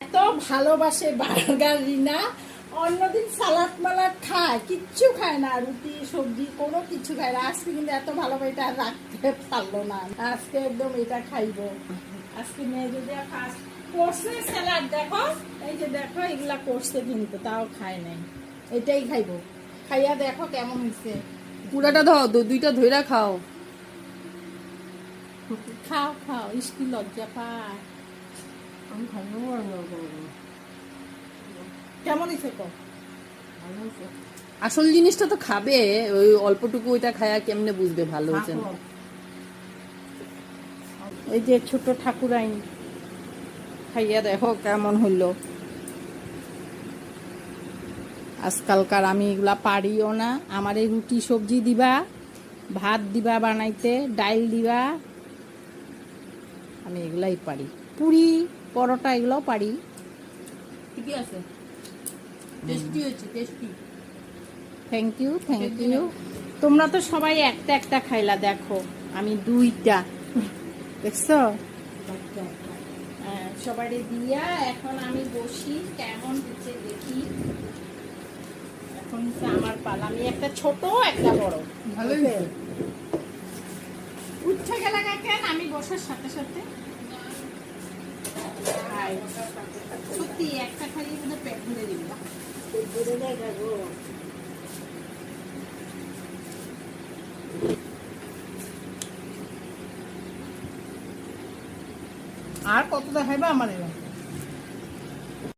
এত ভালোবাসে বার্গার রিনা। অন্যদিন সালাদ মালাদ খায়, কিচ্ছু খায় না, রুটি সবজি কোনো কিছু খায় না। আজকে কিন্তু এত ভালোবাসে, এটা আর রাখতে পারলো না। আজকে একদম এটা খাইবো। আজকে মেয়ে যদি ফার্স্ট করছে স্যালাড, দেখো এই যে দেখো এগুলা করছে কিন্তু তাও খায় নাই। এটাই খাইবো, খাইয়া দেখো কেমন হয়েছে। পুরাটা দাও, দুইটা ধইরা খাও। খাও খাও, ইস্কি লজ্জা পায়। আমি খাইবো কেমন হয়েছে তো? আসল জিনিসটা তো খাবে, ওই অল্পটুকু ওইটা খায়া কেমনে বুঝবে ভালো হয়েছে। এই যে ছোট ঠাকুরাইন, খাইয়া দেখো কেমন হইলো। আজকালকার আমি এগুলা পারিও না। আমার এই রুটি সবজি দিবা, ভাত দিবা বানাইতে, ডাইল দিবা, আমি এগুলাই পারি। পুরি পরোটা এগুলাও পারি। ঠিকই আছে, টেস্টি হয়েছে, tasty. Thank you, thank you. তোমরা তো সবাই একটা একটা খাইলা, দেখো আমি দুইটা, দেখছো? সবাই দিয়া এখন আমি বসি, কেমন হচ্ছে দেখি। এখন হচ্ছে আমার পালা, আমি একটা ছোট একটা বড়। ভালোই হয়েছে। উঠে গেলে কেন, আমি বসার সাথে সাথে খাই। সত্যি একটা খালি পেট ভরে দিল। আর কত দেখাইবা আমার এরা?